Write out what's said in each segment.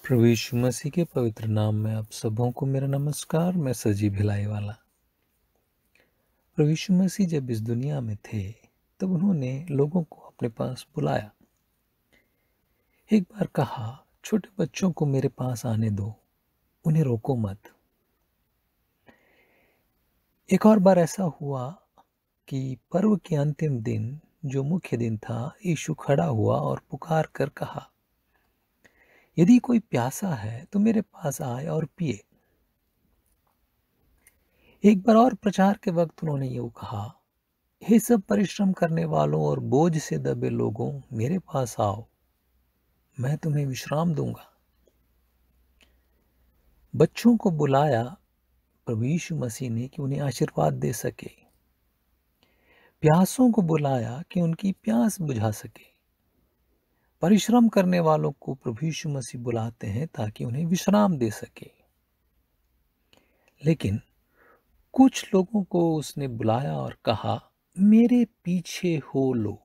प्रभु यीशु मसीह के पवित्र नाम में आप सबों को मेरा नमस्कार। मैं सजी भिलाई वाला। प्रभु यीशु मसीह जब इस दुनिया में थे तब उन्होंने लोगों को अपने पास बुलाया। एक बार कहा, छोटे बच्चों को मेरे पास आने दो, उन्हें रोको मत। एक और बार ऐसा हुआ कि पर्व के अंतिम दिन, जो मुख्य दिन था, यीशु खड़ा हुआ और पुकार कर कहा, यदि कोई प्यासा है तो मेरे पास आए और पिए। एक बार और प्रचार के वक्त उन्होंने यूं कहा, हे सब परिश्रम करने वालों और बोझ से दबे लोगों, मेरे पास आओ, मैं तुम्हें विश्राम दूंगा। बच्चों को बुलाया प्रभु यीशु मसीह ने कि उन्हें आशीर्वाद दे सके। प्यासों को बुलाया कि उनकी प्यास बुझा सके। परिश्रम करने वालों को प्रभु यीशु मसीह बुलाते हैं ताकि उन्हें विश्राम दे सके। लेकिन कुछ लोगों को उसने बुलाया और कहा, मेरे पीछे हो लो।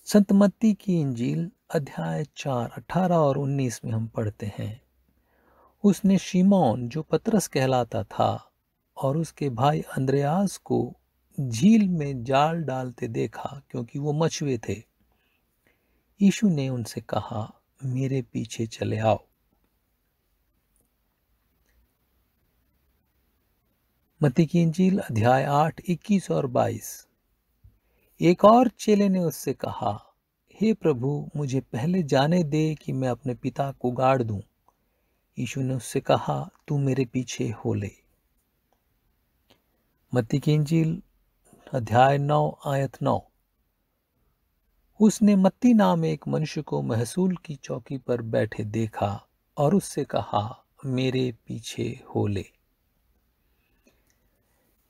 संत मत्ती की इंजील अध्याय 4, 18 और 19 में हम पढ़ते हैं, उसने शिमोन, जो पतरस कहलाता था, और उसके भाई अंद्रयास को झील में जाल डालते देखा, क्योंकि वो मछुए थे। यीशु ने उनसे कहा, मेरे पीछे चले आओ। मत्ती की इंजील अध्याय 8, 21 और 22। एक और चेले ने उससे कहा, हे प्रभु, मुझे पहले जाने दे कि मैं अपने पिता को गाड़ दूं। यीशु ने उससे कहा, तू मेरे पीछे हो ले। मत्ती की इंजील अध्याय 9, आयत 9। उसने मत्ती नाम एक मनुष्य को महसूल की चौकी पर बैठे देखा और उससे कहा, मेरे पीछे हो ले।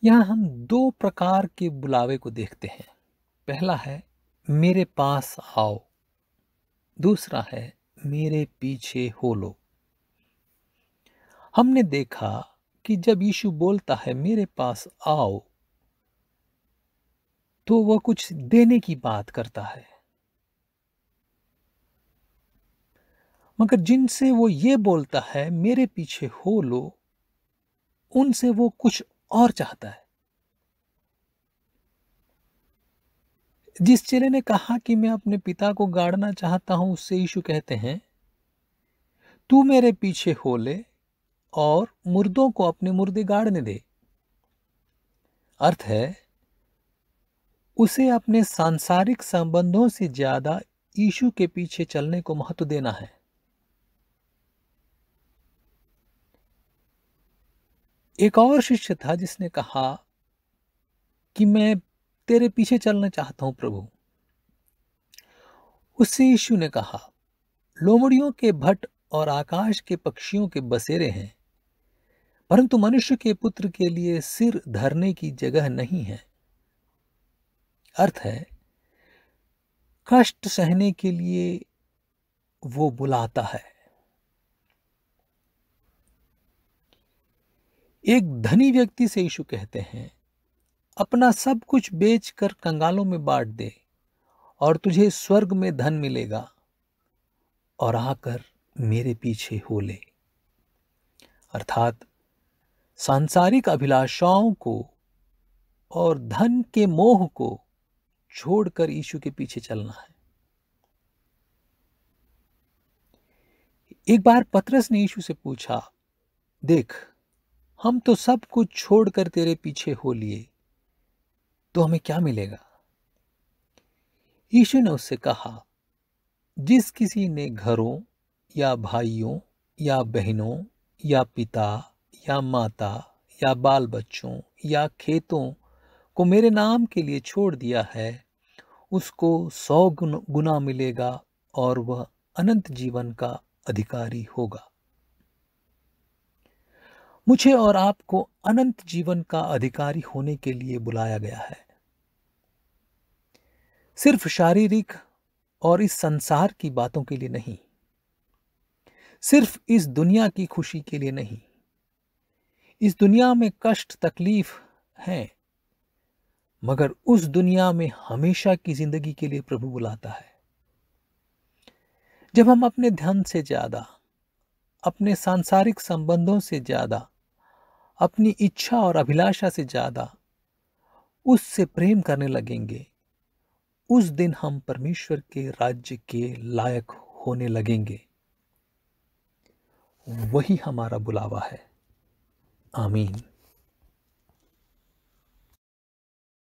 यहां हम दो प्रकार के बुलावे को देखते हैं। पहला है, मेरे पास आओ। दूसरा है, मेरे पीछे हो लो। हमने देखा कि जब यीशु बोलता है मेरे पास आओ, तो वह कुछ देने की बात करता है। मगर जिनसे वो ये बोलता है मेरे पीछे हो लो, उनसे वो कुछ और चाहता है। जिस चेले ने कहा कि मैं अपने पिता को गाड़ना चाहता हूं, उससे यीशु कहते हैं, तू मेरे पीछे हो ले और मुर्दों को अपने मुर्दे गाड़ने दे। अर्थ है, उसे अपने सांसारिक संबंधों से ज्यादा यीशु के पीछे चलने को महत्व देना है। एक और शिष्य था जिसने कहा कि मैं तेरे पीछे चलना चाहता हूं प्रभु। उससे यीशु ने कहा, लोमड़ियों के भट्ट और आकाश के पक्षियों के बसेरे हैं, परंतु मनुष्य के पुत्र के लिए सिर धरने की जगह नहीं है। अर्थ है, कष्ट सहने के लिए वो बुलाता है। एक धनी व्यक्ति से यीशु कहते हैं, अपना सब कुछ बेचकर कंगालों में बांट दे और तुझे स्वर्ग में धन मिलेगा, और आकर मेरे पीछे हो ले। अर्थात सांसारिक अभिलाषाओं को और धन के मोह को छोड़कर यीशु के पीछे चलना है। एक बार पतरस ने यीशु से पूछा, देख, हम तो सब कुछ छोड़कर तेरे पीछे हो लिए, तो हमें क्या मिलेगा? यीशु ने उससे कहा, जिस किसी ने घरों या भाइयों या बहनों या पिता या माता या बाल बच्चों या खेतों को मेरे नाम के लिए छोड़ दिया है, उसको 100 गुना मिलेगा और वह अनंत जीवन का अधिकारी होगा। मुझे और आपको अनंत जीवन का अधिकारी होने के लिए बुलाया गया है। सिर्फ शारीरिक और इस संसार की बातों के लिए नहीं, सिर्फ इस दुनिया की खुशी के लिए नहीं। इस दुनिया में कष्ट तकलीफ है, मगर उस दुनिया में हमेशा की जिंदगी के लिए प्रभु बुलाता है। जब हम अपने धन से ज्यादा, अपने सांसारिक संबंधों से ज्यादा, अपनी इच्छा और अभिलाषा से ज्यादा उससे प्रेम करने लगेंगे, उस दिन हम परमेश्वर के राज्य के लायक होने लगेंगे। वही हमारा बुलावा है। आमीन।